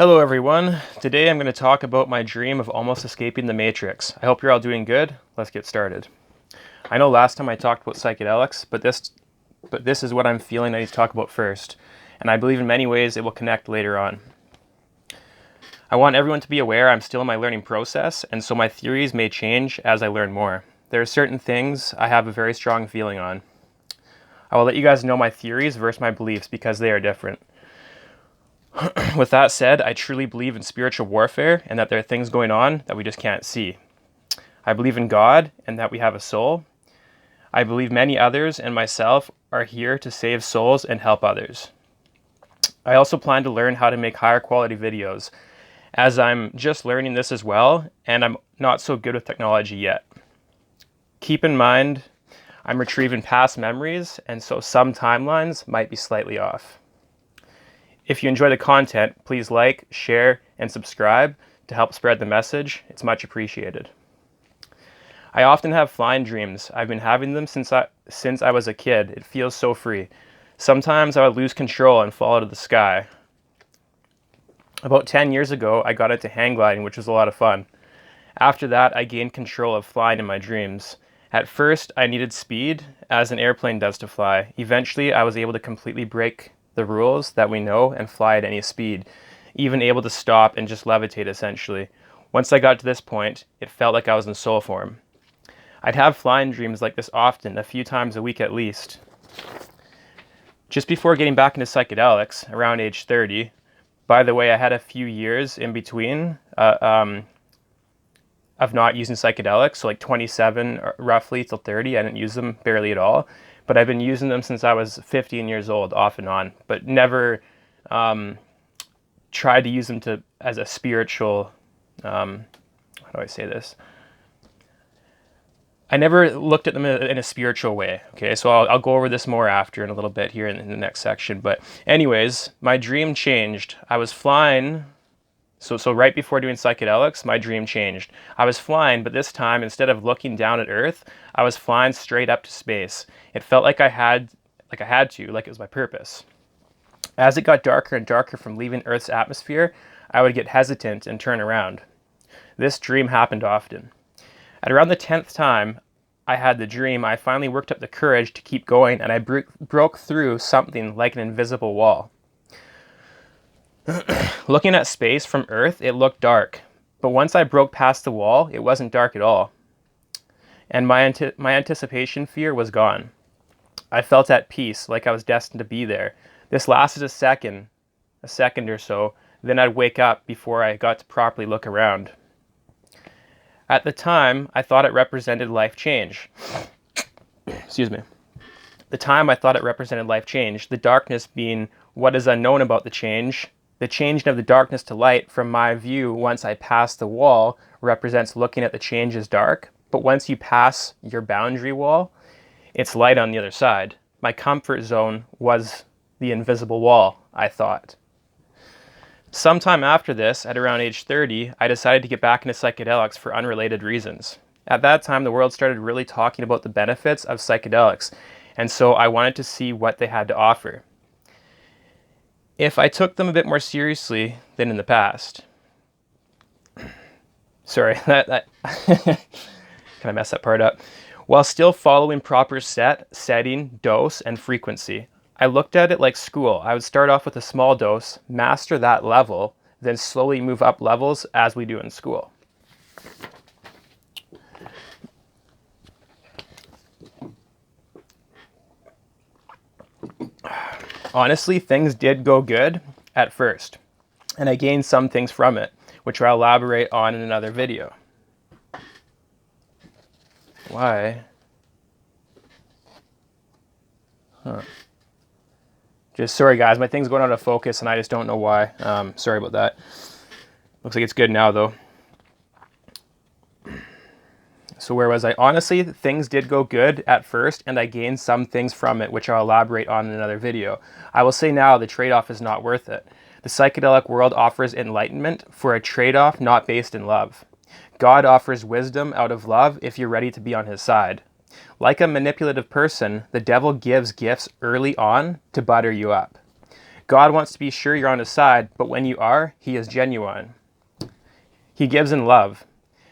Hello everyone. Today I'm going to talk about my dream of almost escaping the Matrix. I hope you're all doing good. Let's get started. I know last time I talked about psychedelics, but this is what I'm feeling I need to talk about first, and I believe in many ways it will connect later on. I want everyone to be aware I'm still in my learning process, and so my theories may change as I learn more. There are certain things I have a very strong feeling on. I will let you guys know my theories versus my beliefs because they are different. With that said, I truly believe in spiritual warfare and that there are things going on that we just can't see. I believe in God and that we have a soul. I believe many others and myself are here to save souls and help others. I also plan to learn how to make higher quality videos, as I'm just learning this as well, and I'm not so good with technology yet. Keep in mind, I'm retrieving past memories, and so some timelines might be slightly off. If you enjoy the content, please like, share, and subscribe to help spread the message. It's much appreciated. I often have flying dreams. I've been having them since I was a kid. It feels so free. Sometimes I would lose control and fall out of the sky. About 10 years ago, I got into hang gliding, which was a lot of fun. After that, I gained control of flying in my dreams. At first, I needed speed, as an airplane does to fly. Eventually, I was able to completely break the rules that we know and fly at any speed, even able to stop and just levitate essentially. Once I got to this point, it felt like I was in soul form. I'd have flying dreams like this often, a few times a week at least. Just before getting back into psychedelics, around age 30, by the way, I had a few years in between of not using psychedelics, so like 27 roughly till 30, I didn't use them barely at all. But I've been using them since I was 15 years old, off and on, but never tried to use them as a spiritual, how do I say this? I never looked at them in a spiritual way, okay? So I'll go over this more after in a little bit here in the next section. But anyways, my dream changed. I was flying. So right before doing psychedelics, my dream changed. I was flying, but this time, instead of looking down at Earth, I was flying straight up to space. It felt like like it was my purpose. As it got darker and darker from leaving Earth's atmosphere, I would get hesitant and turn around. This dream happened often. At around the 10th time I had the dream, I finally worked up the courage to keep going, and I broke through something like an invisible wall. Looking at space from Earth, it looked dark, but once I broke past the wall, it wasn't dark at all, and my anticipation fear was gone. I felt at peace, like I was destined to be there. This lasted a second or so, then I'd wake up before I got to properly look around. At the time, I thought it represented life change. Excuse me. The time I thought it represented life change, the darkness being what is unknown about the change of the darkness to light, from my view, once I pass the wall, represents looking at the change as dark. But once you pass your boundary wall, it's light on the other side. My comfort zone was the invisible wall, I thought. Sometime after this, at around age 30, I decided to get back into psychedelics for unrelated reasons. At that time, the world started really talking about the benefits of psychedelics, and so I wanted to see what they had to offer, if I took them a bit more seriously than in the past. Sorry, that can I mess that part up? While still following proper setting, dose, and frequency. I looked at it like school. I would start off with a small dose, master that level, then slowly move up levels as we do in school. Honestly, things did go good at first, and I gained some things from it, which I'll elaborate on in another video. Why? Just sorry guys, my thing's going out of focus and I just don't know why. Sorry about that. Looks like it's good now though. So where was I? Honestly, things did go good at first, and I gained some things from it, which I'll elaborate on in another video. I will say now, the trade-off is not worth it. The psychedelic world offers enlightenment for a trade-off not based in love. God offers wisdom out of love if you're ready to be on his side. Like a manipulative person, the devil gives gifts early on to butter you up. God wants to be sure you're on his side, but when you are, he is genuine. He gives in love.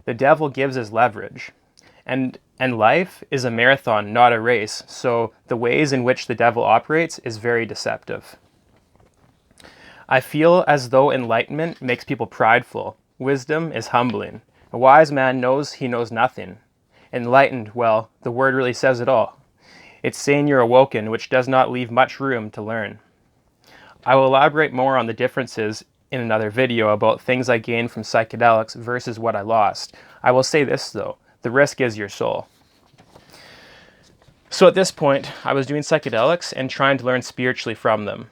The devil gives as leverage. And life is a marathon, not a race, so the ways in which the devil operates is very deceptive. I feel as though enlightenment makes people prideful. Wisdom is humbling. A wise man knows he knows nothing. Enlightened, well, the word really says it all. It's saying you're awoken, which does not leave much room to learn. I will elaborate more on the differences in another video about things I gained from psychedelics versus what I lost. I will say this though, the risk is your soul. So at this point, I was doing psychedelics and trying to learn spiritually from them.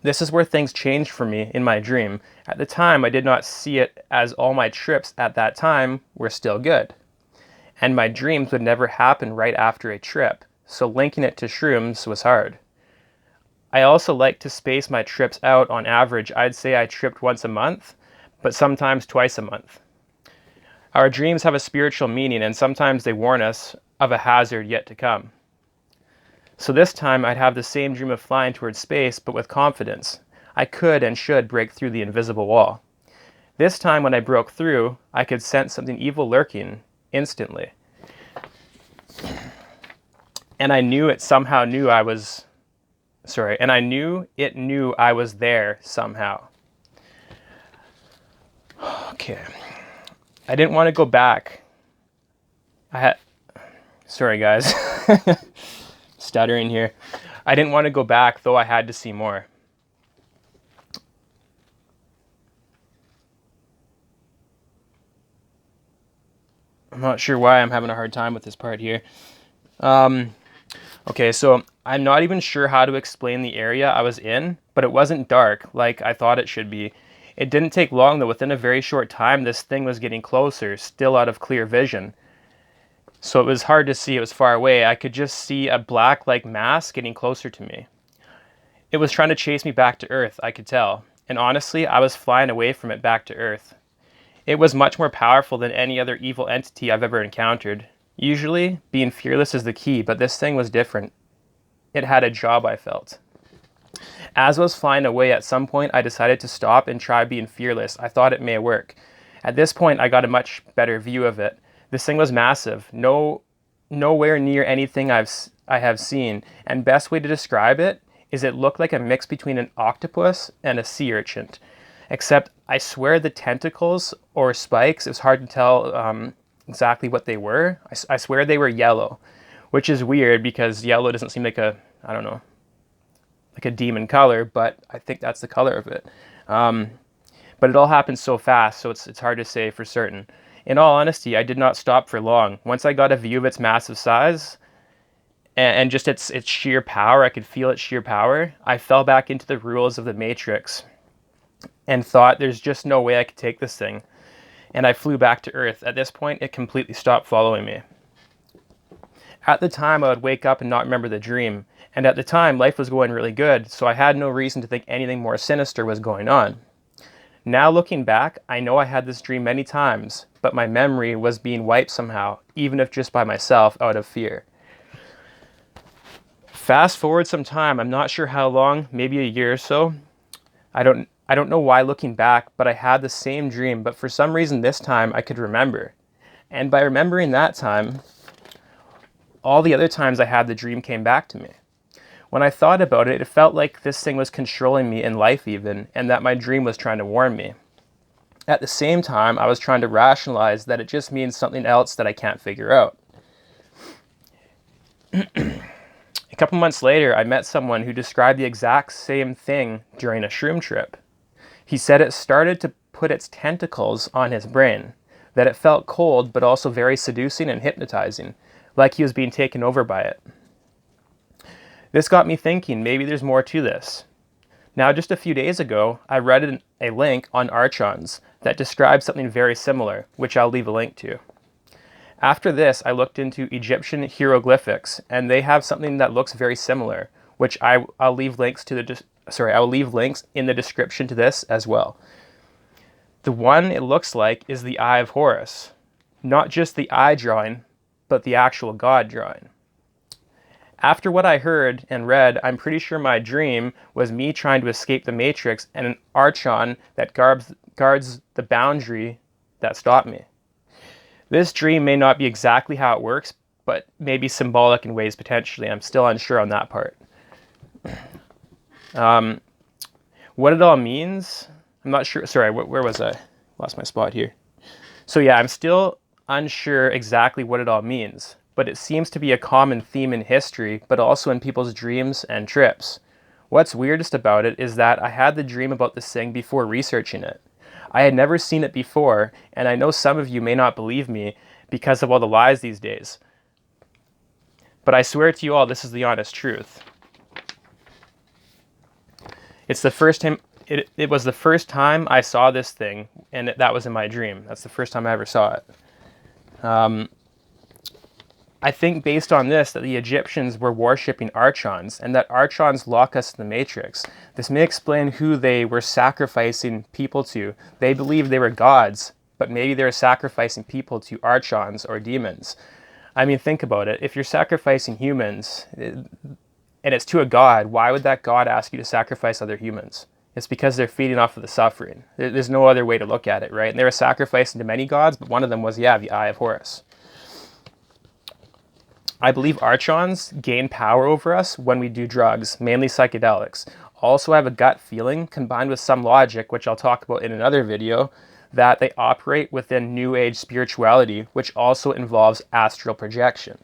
This is where things changed for me in my dream. At the time, I did not see it as all my trips at that time were still good. And my dreams would never happen right after a trip, so linking it to shrooms was hard. I also like to space my trips out. On average, I'd say I tripped once a month, but sometimes twice a month. Our dreams have a spiritual meaning, and sometimes they warn us of a hazard yet to come. So this time I'd have the same dream of flying towards space, but with confidence. I could and should break through the invisible wall. This time when I broke through, I could sense something evil lurking instantly. And I knew it somehow knew I was... and I knew it knew I was there somehow. Okay. I didn't want to go back. Sorry guys. Stuttering here. I didn't want to go back, though I had to see more. I'm not sure why I'm having a hard time with this part here. Okay, so I'm not even sure how to explain the area I was in, but it wasn't dark like I thought it should be. It didn't take long though. Within a very short time, this thing was getting closer, still out of clear vision. So it was hard to see, it was far away. I could just see a black-like mass getting closer to me. It was trying to chase me back to Earth, I could tell. And honestly, I was flying away from it back to Earth. It was much more powerful than any other evil entity I've ever encountered. Usually, being fearless is the key, but this thing was different. It had a job, I felt. As I was flying away, at some point, I decided to stop and try being fearless. I thought it may work. At this point, I got a much better view of it. This thing was massive, nowhere near anything I have seen, and best way to describe it is it looked like a mix between an octopus and a sea urchin. Except, I swear the tentacles or spikes, it was hard to tell exactly what they were. I swear they were yellow, which is weird because yellow doesn't seem like a demon color, but I think that's the color of it. But it all happened so fast, so it's hard to say for certain. In all honesty, I did not stop for long. Once I got a view of its massive size and just its sheer power, I could feel its sheer power, I fell back into the rules of the Matrix and thought there's just no way I could take this thing. And I flew back to Earth. At this point, it completely stopped following me. At the time, I would wake up and not remember the dream. And at the time, life was going really good, so I had no reason to think anything more sinister was going on. Now looking back, I know I had this dream many times, but my memory was being wiped somehow, even if just by myself, out of fear. Fast forward some time, I'm not sure how long, maybe a year or so. I don't know why looking back, but I had the same dream, but for some reason this time I could remember. And by remembering that time, all the other times I had the dream came back to me. When I thought about it, it felt like this thing was controlling me in life even, and that my dream was trying to warn me. At the same time, I was trying to rationalize that it just means something else that I can't figure out. A couple months later, I met someone who described the exact same thing during a shroom trip. He said it started to put its tentacles on his brain, that it felt cold but also very seducing and hypnotizing, like he was being taken over by it. This got me thinking, maybe there's more to this. Now, just a few days ago, I read a link on Archons that describes something very similar, which I'll leave a link to. After this, I looked into Egyptian hieroglyphics, and they have something that looks very similar, which I'll leave links in the description to this as well. The one it looks like is the Eye of Horus, not just the eye drawing, but the actual god drawing. After what I heard and read, I'm pretty sure my dream was me trying to escape the Matrix and an Archon that guards the boundary that stopped me. This dream may not be exactly how it works, but may be symbolic in ways potentially. I'm still unsure on that part. What it all means, I'm not sure. Sorry, where was I? Lost my spot here. So yeah, I'm still unsure exactly what it all means, but it seems to be a common theme in history, but also in people's dreams and trips. What's weirdest about it is that I had the dream about this thing before researching it. I had never seen it before, and I know some of you may not believe me because of all the lies these days. But I swear to you all, this is the honest truth. It's the first time, it was the first time I saw this thing, and that was in my dream. That's the first time I ever saw it. I think based on this that the Egyptians were worshipping Archons, and that Archons lock us in the Matrix. This may explain who they were sacrificing people to. They believed they were gods, but maybe they were sacrificing people to Archons or demons. I mean, think about it. If you're sacrificing humans, and it's to a god, why would that god ask you to sacrifice other humans? It's because they're feeding off of the suffering. There's no other way to look at it, right? And they were sacrificing to many gods, but one of them was, yeah, the Eye of Horus. I believe Archons gain power over us when we do drugs, mainly psychedelics. Also, I have a gut feeling, combined with some logic, which I'll talk about in another video, that they operate within New Age spirituality, which also involves astral projection.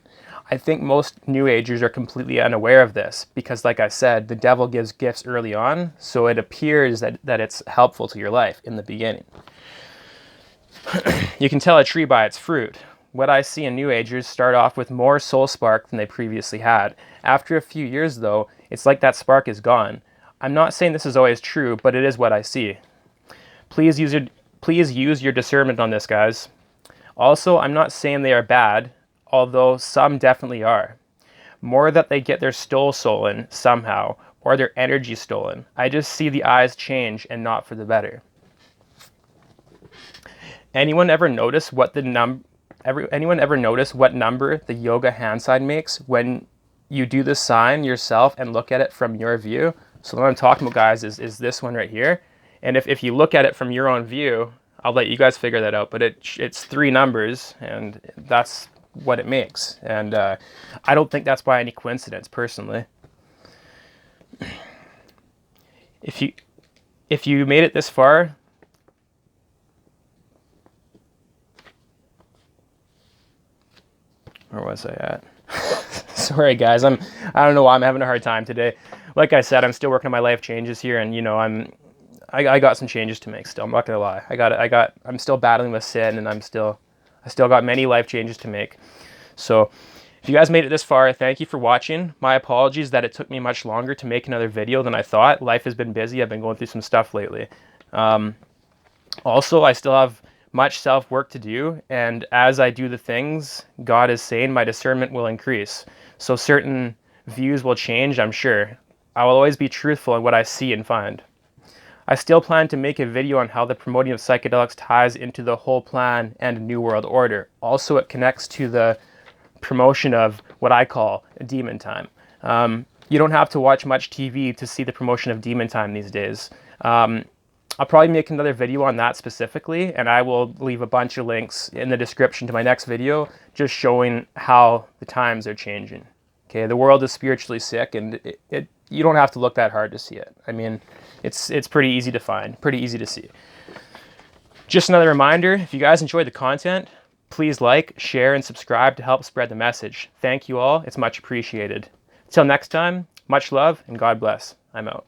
I think most New Agers are completely unaware of this because, like I said, the devil gives gifts early on, so it appears that it's helpful to your life in the beginning. You can tell a tree by its fruit. What I see in New Agers start off with more soul spark than they previously had. After a few years, though, it's like that spark is gone. I'm not saying this is always true, but it is what I see. Please use your discernment on this, guys. Also, I'm not saying they are bad, although some definitely are. More that they get their soul stolen somehow, or their energy stolen. I just see the eyes change and not for the better. Anyone ever notice what number the yoga hand sign makes when you do the sign yourself and look at it from your view? So what I'm talking about, guys, is this one right here. And if you look at it from your own view, I'll let you guys figure that out. But it's 3 numbers, and that's what it makes. And I don't think that's by any coincidence, personally. If you made it this far, where was I at? Sorry, guys. I don't know why I'm having a hard time today. Like I said, I'm still working on my life changes here, and I got some changes to make still. I'm not gonna lie. I'm still battling with sin, and I still got many life changes to make. So if you guys made it this far, thank you for watching. My apologies that it took me much longer to make another video than I thought. Life has been busy. I've been going through some stuff lately. Also, I still have much self-work to do, and as I do the things God is saying, my discernment will increase. So certain views will change, I'm sure. I will always be truthful in what I see and find. I still plan to make a video on how the promoting of psychedelics ties into the whole plan and New World Order. Also, it connects to the promotion of what I call demon time. You don't have to watch much TV to see the promotion of demon time these days. I'll probably make another video on that specifically, and I will leave a bunch of links in the description to my next video, just showing how the times are changing. Okay, the world is spiritually sick, and you don't have to look that hard to see it. I mean, it's pretty easy to find, pretty easy to see. Just another reminder, if you guys enjoyed the content, please like, share, and subscribe to help spread the message. Thank you all. It's much appreciated. Till next time, much love, and God bless. I'm out.